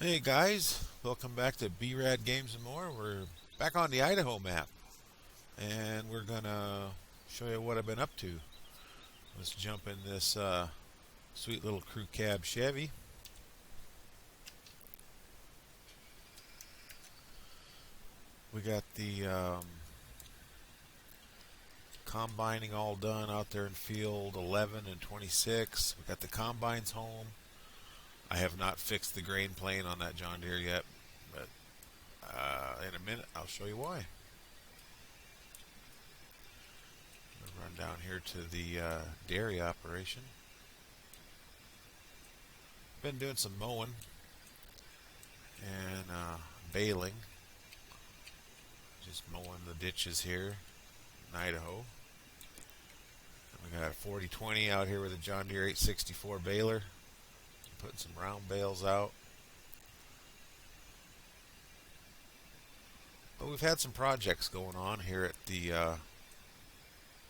Hey guys, welcome back to B-Rad Games and More. We're back on the Idaho map, and we're gonna show you what I've been up to. Let's jump in this sweet little crew cab Chevy. We got the combining all done out there in field 11 and 26. We got the combines home. I have not fixed the grain plane on that John Deere yet, but in a minute I'll show you why. Run down here to the dairy operation. Been doing some mowing and baling. Just mowing the ditches here in Idaho. And we got a 40-20 out here with a John Deere 864 baler. Putting some round bales out. But we've had some projects going on here at the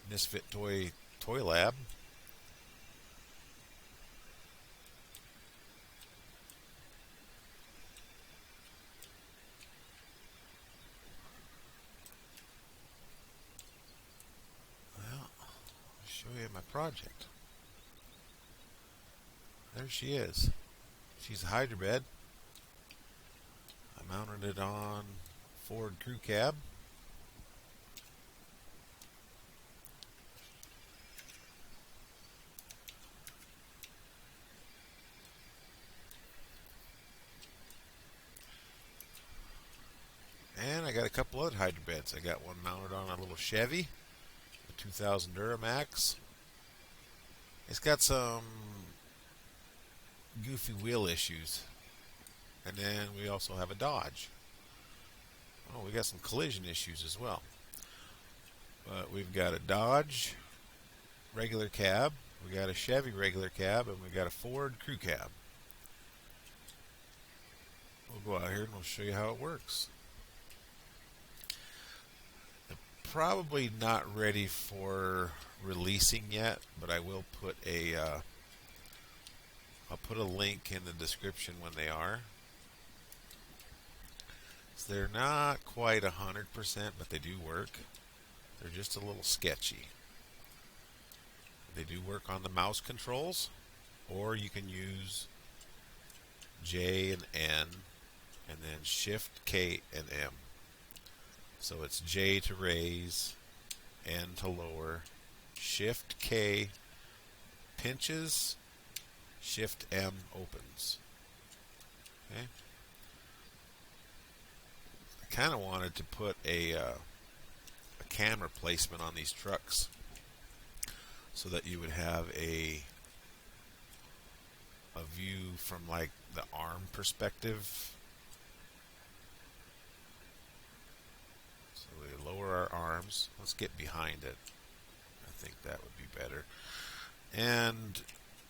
Misfit toy lab. Well, I'll show you my project. There she is. She's a hydrobed. I mounted it on Ford crew cab. And I got a couple other hydrobeds. I got one mounted on a little Chevy, a 2000 Duramax. It's got some goofy wheel issues. And then we also have a Dodge. Oh, we got some collision issues as well. But we've got a Dodge regular cab, we got a Chevy regular cab, and we got a Ford crew cab. We'll go out here and we'll show you how it works. They're probably not ready for releasing yet, but I will put I'll put a link in the description when they are. So they're not quite 100%, but they do work. They're just a little sketchy. They do work on the mouse controls, or you can use J and N, and then Shift K and M. So it's J to raise, N to lower, Shift K pinches, Shift M opens. Okay. I kind of wanted to put a camera placement on these trucks so that you would have a view from like the arm perspective. So we lower our arms. Let's get behind it. I think that would be better. And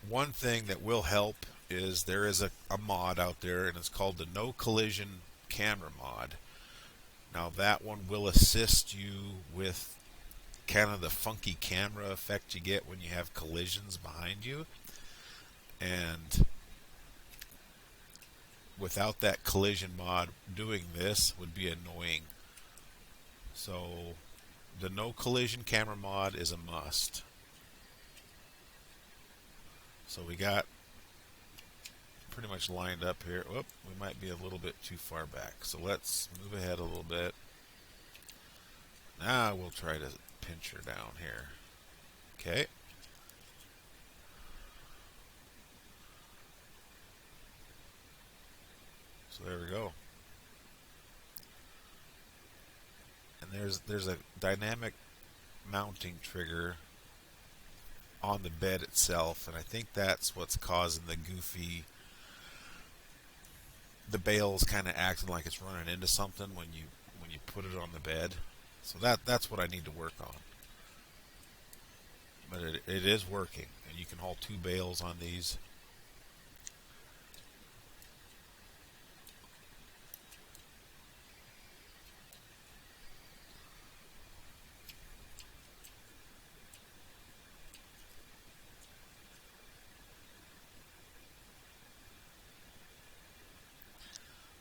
one thing that will help is there is a mod out there, and it's called the No Collision Camera mod. Now that one will assist you with kind of the funky camera effect you get when you have collisions behind you. And without that collision mod, doing this would be annoying. So the No Collision Camera mod is a must. So we got pretty much lined up here. Whoop, we might be a little bit too far back. So let's move ahead a little bit. Now we'll try to pinch her down here. Okay. So there we go. And there's a dynamic mounting trigger on the bed itself, and I think that's what's causing the goofy, the bale's kind of acting like it's running into something when you put it on the bed. So that's what I need to work on. But it is working, and you can haul 2 bales on these.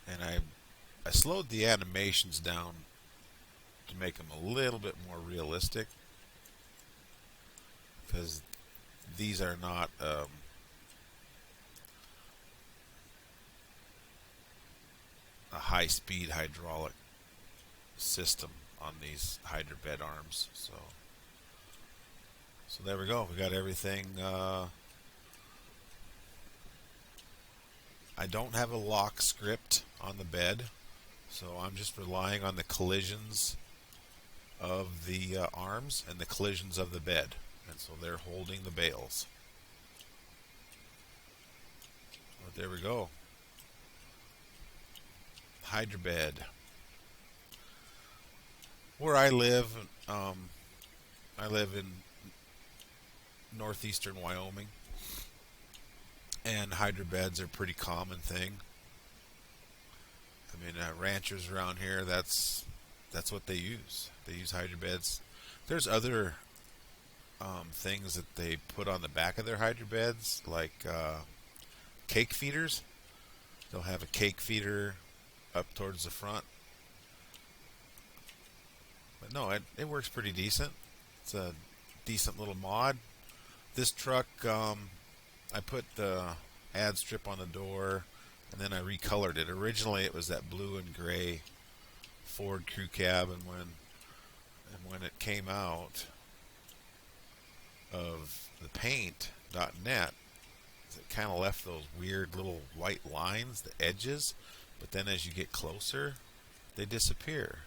and I slowed the animations down to make them a little bit more realistic because these are not a high-speed hydraulic system on these hydro bed arms. So there we go. We got everything. I don't have a lock script on the bed, so I'm just relying on the collisions of the arms and the collisions of the bed, and so they're holding the bales. But there we go. Hydro bed. Where I live in northeastern Wyoming, and hydro beds are a pretty common thing. I mean, ranchers around here, that's what they use. They use hydro beds. There's other things that they put on the back of their hydro beds, like cake feeders. They'll have a cake feeder up towards the front. But no, it works pretty decent. It's a decent little mod. This truck, I put the ad strip on the door, and then I recolored it. Originally, it was that blue and gray Ford crew cab, and when it came out of the paint.net, it kind of left those weird little white lines, the edges, but then as you get closer, they disappear.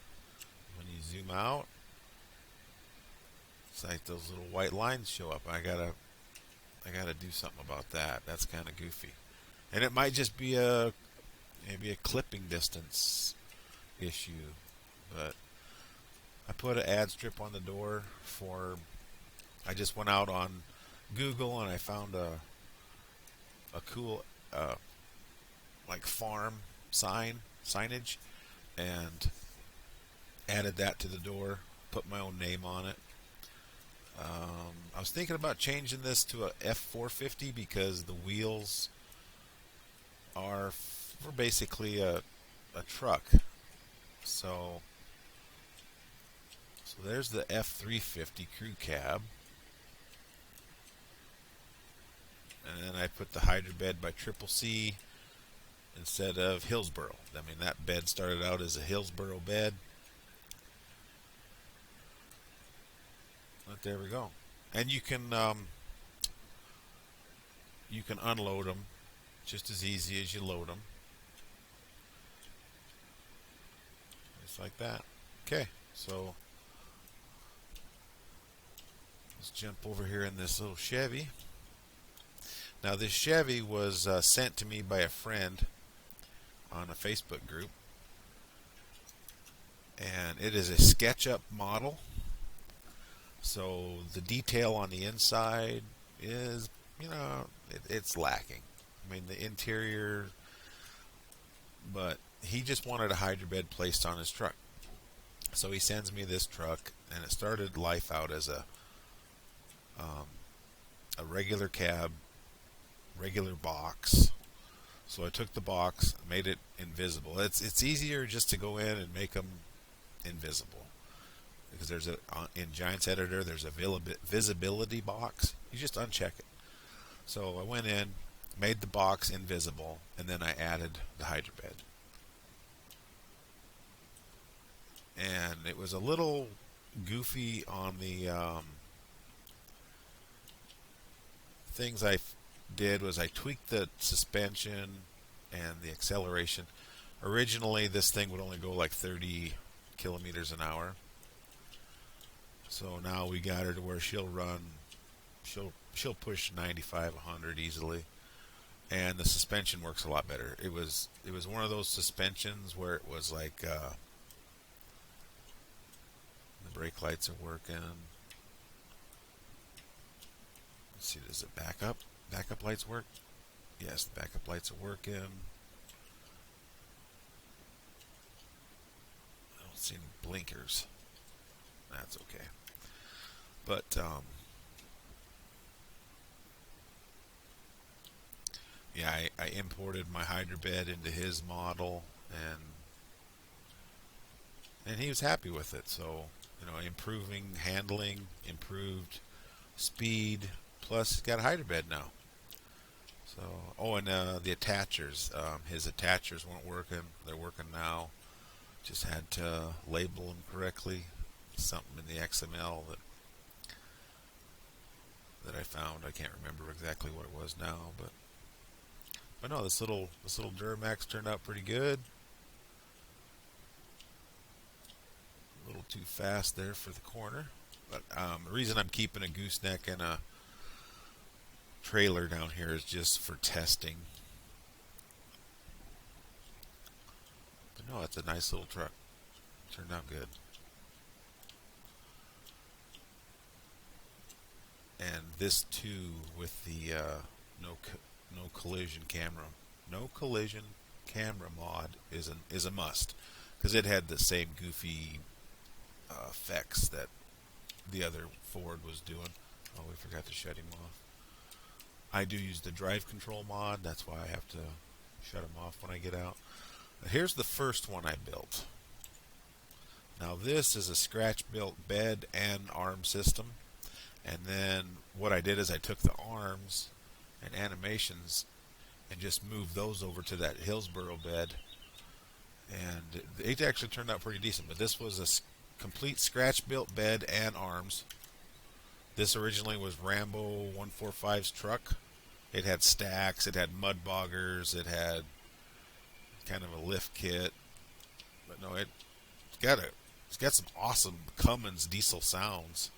When you zoom out, it's like those little white lines show up. I gotta do something about that. That's kind of goofy, and it might just be maybe a clipping distance issue. But I put an ad strip on the door for. I just went out on Google and I found a cool like farm signage, and added that to the door. Put my own name on it. I was thinking about changing this to a F450 because the wheels are for basically a truck. So there's the F350 crew cab. And then I put the hydro bed by Triple C instead of Hillsboro. I mean, that bed started out as a Hillsboro bed. But there we go. And you can unload them just as easy as you load them. Just like that. Okay, so let's jump over here in this little Chevy. Now this Chevy was sent to me by a friend on a Facebook group, and it is a SketchUp model. So the detail on the inside is, it's lacking. I mean, the interior, but he just wanted a hydro bed placed on his truck. So he sends me this truck, and it started life out as a regular cab, regular box. So I took the box, made it invisible. It's easier just to go in and make them invisible, because there's in Giants Editor there's a visibility box. You just uncheck it. So I went in, made the box invisible, and then I added the hydro bed. And it was a little goofy on the things I did was I tweaked the suspension and the acceleration. Originally, this thing would only go like 30 kilometers an hour. So now we got her to where she'll push 95, 100 easily, and the suspension works a lot better. It was one of those suspensions where it was like the brake lights are working. Let's see, does it back up? Backup lights work? Yes, the backup lights are working. I don't see any blinkers. That's okay. But yeah, I imported my hydro bed into his model, and he was happy with it. So, improving handling, improved speed, plus he's got a hydro bed now. So, and the attachers, his attachers weren't working. They're working now. Just had to label them correctly. Something in the XML that I found. I can't remember exactly what it was now, but no, this little Duramax turned out pretty good. A little too fast there for the corner, but the reason I'm keeping a gooseneck and a trailer down here is just for testing. But no, it's a nice little truck. Turned out good. And this too, with the no collision camera mod is a must, because it had the same goofy effects that the other Ford was doing. Oh, we forgot to shut him off. I do use the drive control mod. That's why I have to shut him off when I get out. Here's the first one I built. Now this is a scratch-built bed and arm system. And then what I did is I took the arms and animations and just moved those over to that Hillsboro bed. And it actually turned out pretty decent. But this was a complete scratch-built bed and arms. This originally was Rambo 145's truck. It had stacks, it had mud boggers, it had kind of a lift kit. But no, it's got some awesome Cummins diesel sounds.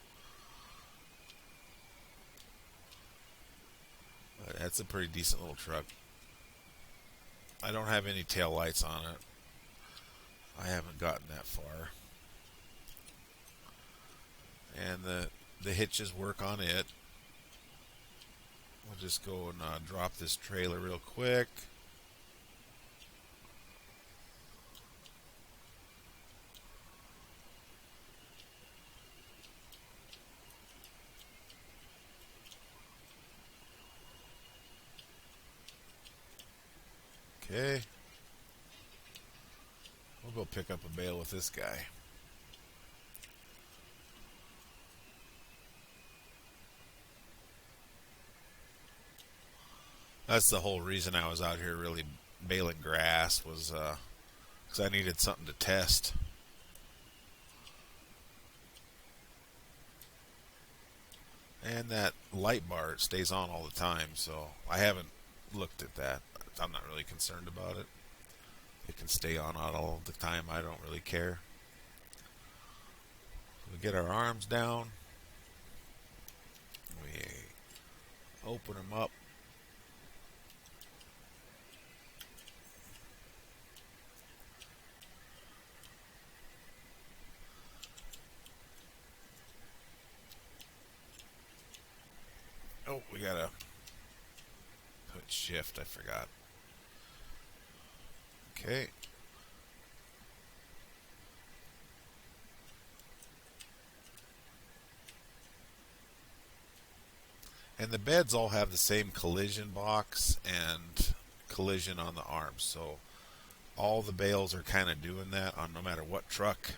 That's a pretty decent little truck. I don't have any tail lights on it. I haven't gotten that far. And the hitches work on it. We'll just go and drop this trailer real quick. Okay. We'll go pick up a bale with this guy. That's the whole reason I was out here really baling grass, was because I needed something to test. And that light bar, it stays on all the time, so I haven't looked at that. I'm not really concerned about it. It can stay on all the time. I don't really care. We get our arms down. We open them up. Oh, we gotta put shift. I forgot. Okay. And the beds all have the same collision box and collision on the arms. So all the bales are kind of doing that on no matter what truck.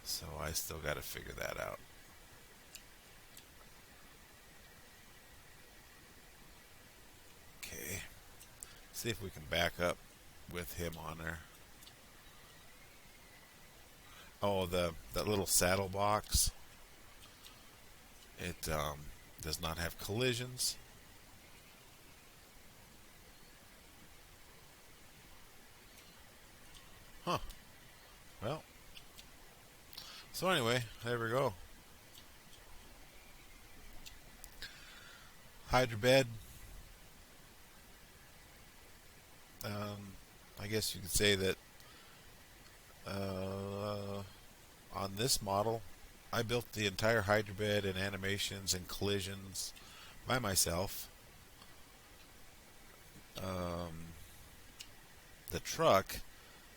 So I still got to figure that out. Okay. See if we can back up with him on there. Oh, that little saddle box. It does not have collisions. Huh. Well. So anyway, there we go. Hydro bed. I guess you could say that on this model, I built the entire hydro bed and animations and collisions by myself. The truck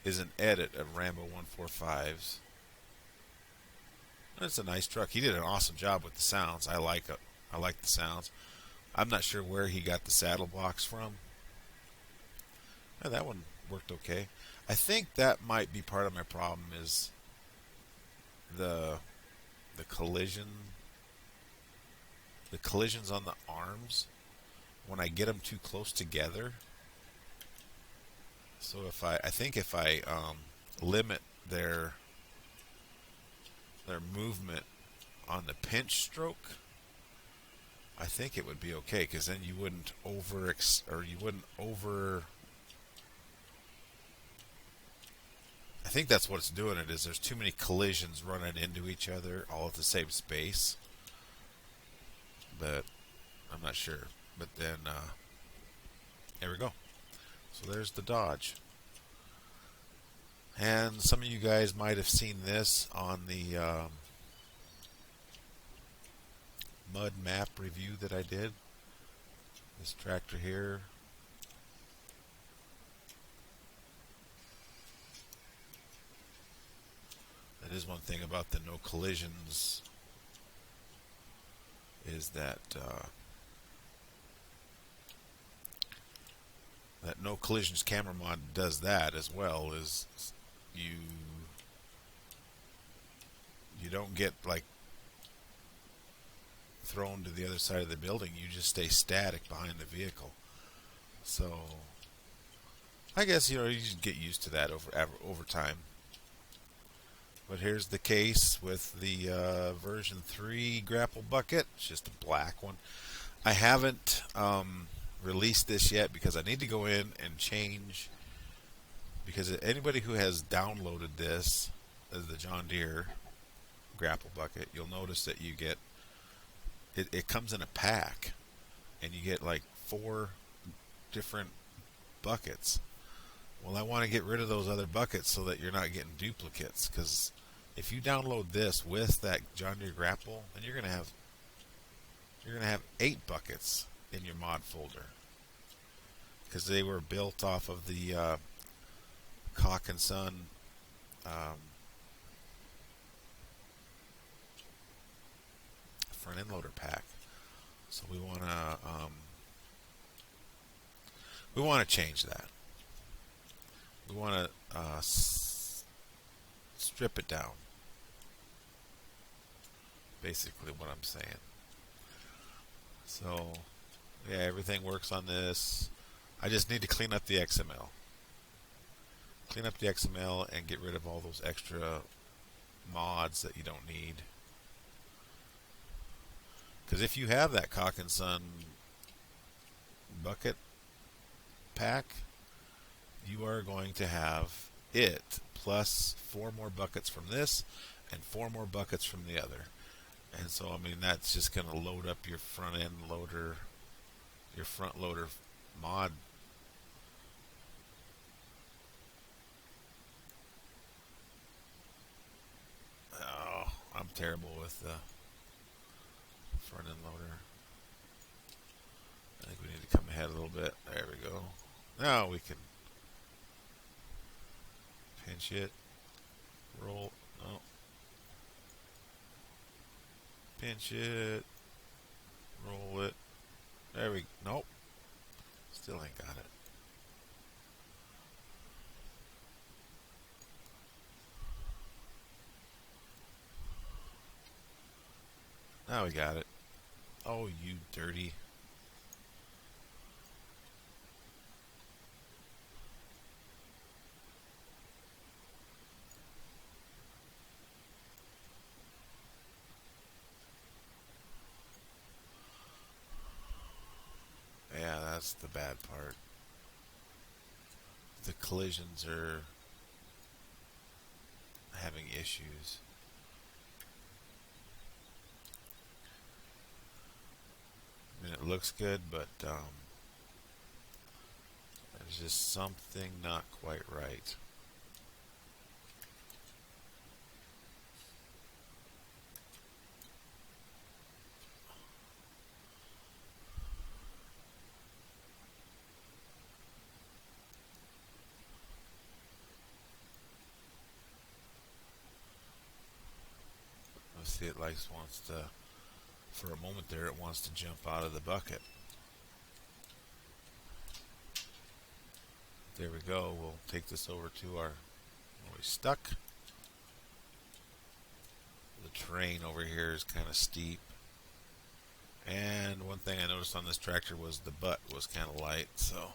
is an edit of Rambo 145's. It's a nice truck. He did an awesome job with the sounds. I like it. I like the sounds. I'm not sure where he got the saddle box from. Yeah, that one worked okay. I think that might be part of my problem is the the collision the collisions on the arms when I get them too close together. So I think if I limit their movement on the pinch stroke, I think it would be okay because then you wouldn't over. I think that's what's doing it is there's too many collisions running into each other all at the same space. But I'm not sure. But then there we go. So there's the Dodge. And some of you guys might have seen this on the mud map review that I did. This tractor here. That is one thing about the no collisions is that that no collisions camera mod does that as well. Is you don't get like thrown to the other side of the building. You just stay static behind the vehicle. So I guess you just get used to that over time. But here's the case with the version 3 grapple bucket. It's just a black one. I haven't released this yet because I need to go in and change. Because anybody who has downloaded this as the John Deere grapple bucket, you'll notice that you get it comes in a pack, and you get like 4 different buckets. Well, I want to get rid of those other buckets so that you're not getting duplicates. Because if you download this with that John Deere grapple, then you're gonna have 8 buckets in your mod folder because they were built off of the Cock and Son front end loader pack. So we want to change that. We want to strip it down. Basically, what I'm saying. So, yeah, everything works on this. I just need to clean up the XML. Clean up the XML and get rid of all those extra mods that you don't need. Because if you have that Cock and Son bucket pack, you are going to have it plus 4 more buckets from this and 4 more buckets from the other. And so, I mean, that's just going to load up your front end loader, your front loader mod. Oh, I'm terrible with the front end loader. I think we need to come ahead a little bit. There we go. Now we can pinch it, roll, no, pinch it, roll it. There we, nope, still ain't got it. Now we got it. Oh, you dirty. Yeah, that's the bad part. The collisions are having issues. I mean, it looks good, but there's just something not quite right. Let's see, it wants to, for a moment there, it wants to jump out of the bucket. There we go. We'll take this over to our where we stuck. The terrain over here is kind of steep. And one thing I noticed on this tractor was the butt was kind of light, so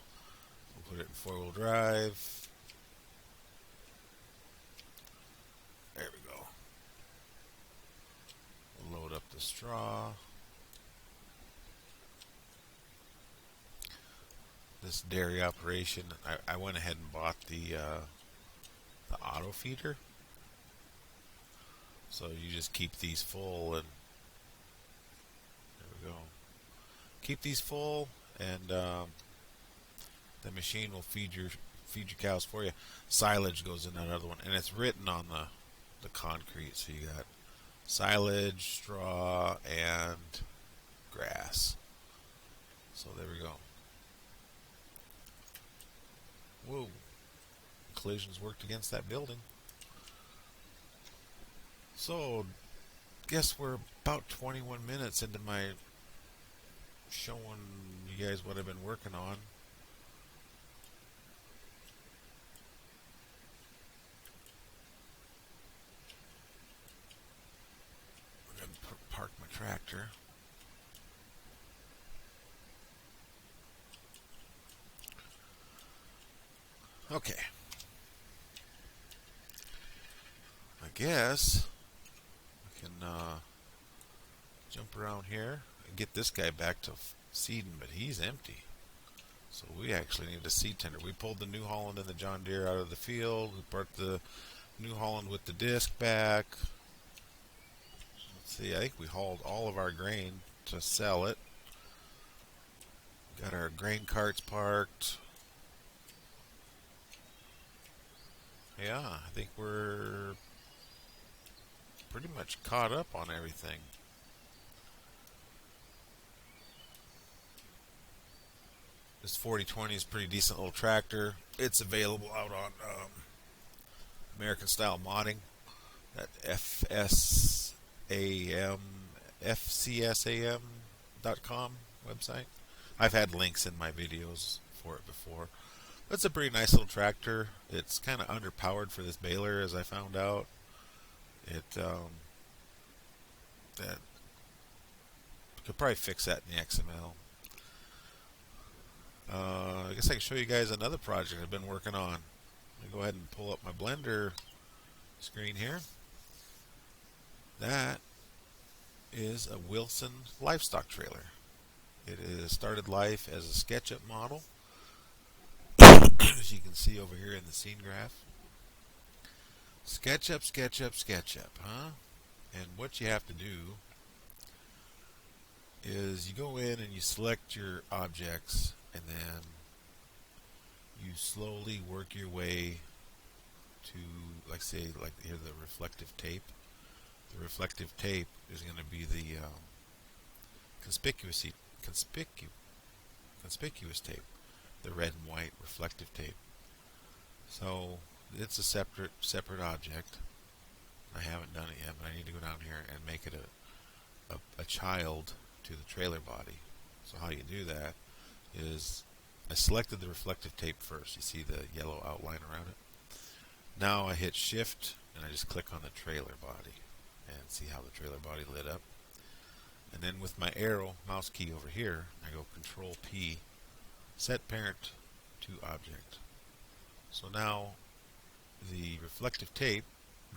we'll put it in four-wheel drive. There we go. We'll load up the straw. This dairy operation, I went ahead and bought the auto feeder. So you just keep these full, and there we go. Keep these full, and the machine will feed your cows for you. Silage goes in that other one, and it's written on the concrete. So you got silage, straw, and grass. So there we go. Whoa! Collisions worked against that building. So, guess we're about 21 minutes into my showing you guys what I've been working on. I'm going to park my tractor. Okay. I guess we can jump around here and get this guy back to seeding, but he's empty. So we actually need a seed tender. We pulled the New Holland and the John Deere out of the field. We brought the New Holland with the disc back. Let's see, I think we hauled all of our grain to sell it. Got our grain carts parked. Yeah, I think we're pretty much caught up on everything. This 4020 is a pretty decent little tractor. It's available out on American Style Modding at FCSAM.com website. I've had links in my videos for it before. It's a pretty nice little tractor. It's kind of underpowered for this baler, as I found out. That could probably fix that in the XML. I guess I can show you guys another project I've been working on. Let me go ahead and pull up my Blender screen here. That is a Wilson livestock trailer. It is started life as a SketchUp model. As you can see over here in the scene graph. SketchUp, SketchUp, SketchUp, huh? And what you have to do is you go in and you select your objects, and then you slowly work your way to, like say, like here, the reflective tape. The reflective tape is going to be the conspicuous tape, the red and white reflective tape. So it's a separate object. I haven't done it yet, but I need to go down here and make it a child to the trailer body. So how you do that is I selected the reflective tape first. You see the yellow outline around it. Now I hit shift and I just click on the trailer body and see how the trailer body lit up. And then with my arrow mouse key over here, I go Control P, set parent to object. So now the reflective tape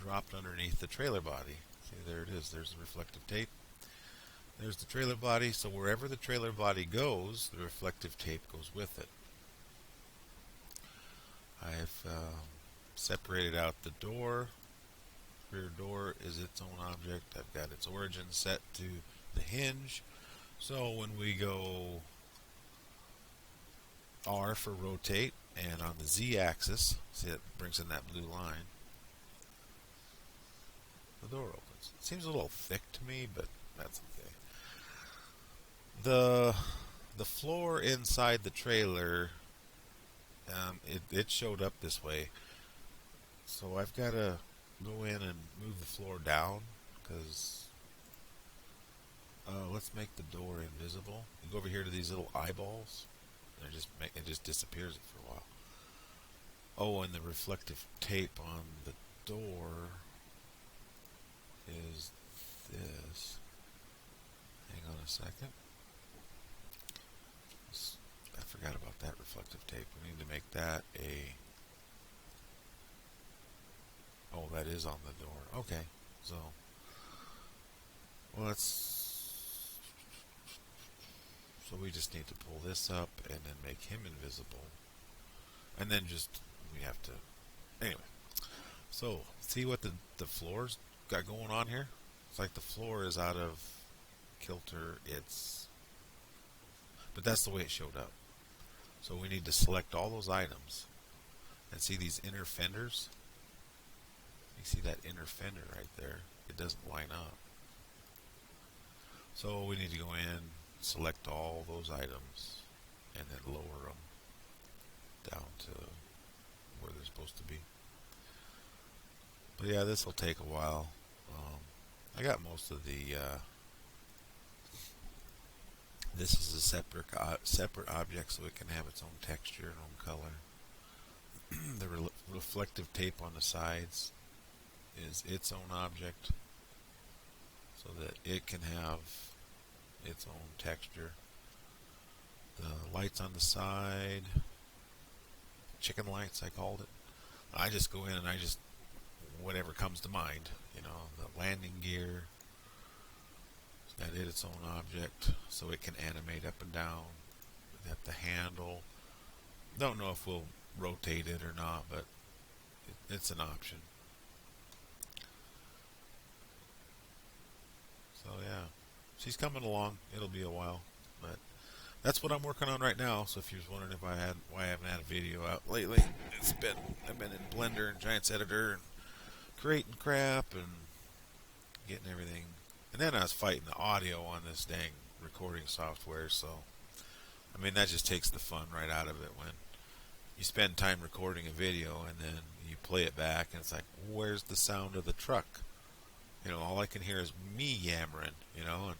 dropped underneath the trailer body. See, there it is. There's the reflective tape. There's the trailer body. So wherever the trailer body goes, the reflective tape goes with it. I've separated out the door. Rear door is its own object. I've got its origin set to the hinge. So when we go R for rotate, and on the Z axis, see, it brings in that blue line, the door opens. It seems a little thick to me, but that's okay. The floor inside the trailer, it showed up this way. So I've got to go in and move the floor down, because let's make the door invisible. You go over here to these little eyeballs, and it just disappears it for a while. Oh, and the reflective tape on the door is this. Hang on a second. I forgot about that reflective tape. We need to make that a... Oh, that is on the door. Okay, so... Well, that's... So we just need to pull this up and then make him invisible. And then just... We have to... Anyway. So, see what the floor's got going on here? It's like the floor is out of kilter. But that's the way it showed up. So we need to select all those items. And see these inner fenders? You see that inner fender right there? It doesn't line up. So we need to go in, select all those items, and then lower them down to where they're supposed to be. But yeah, this will take a while. I got most of the... this is a separate object, so it can have its own texture and own color. The reflective tape on the sides is its own object, so that it can have its own texture. The lights on the side, chicken lights I called it. I just go in and I just, whatever comes to mind, you know, the landing gear, it's got its own object, so it can animate up and down. We got the handle. Don't know if we'll rotate it or not, but it's an option. So yeah, she's coming along. It'll be a while, but that's what I'm working on right now. So if you was wondering why I haven't had a video out lately, I've been in Blender and Giants Editor and creating crap and getting everything. And then I was fighting the audio on this dang recording software. So I mean, that just takes the fun right out of it when you spend time recording a video and then you play it back and it's like, where's the sound of the truck? You know, all I can hear is me yammering, you know. And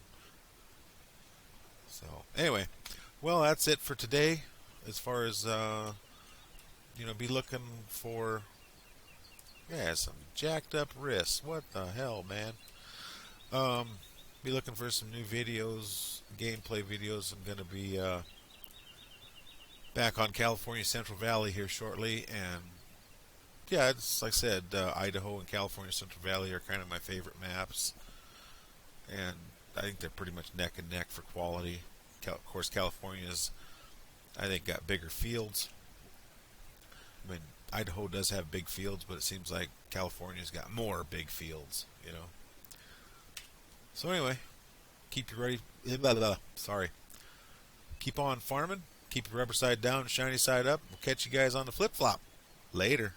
so, anyway, well, that's it for today. As far as, you know, be looking for, yeah, some jacked up wrists. What the hell, man? Be looking for some new videos, gameplay videos. I'm going to be back on California Central Valley here shortly, and yeah, it's like I said, Idaho and California Central Valley are kind of my favorite maps, and I think they're pretty much neck and neck for quality. Of course, California's, I think, got bigger fields. I mean, Idaho does have big fields, but it seems like California's got more big fields, you know. So anyway, keep your ready. Sorry. Keep on farming. Keep your rubber side down, shiny side up. We'll catch you guys on the flip flop. Later.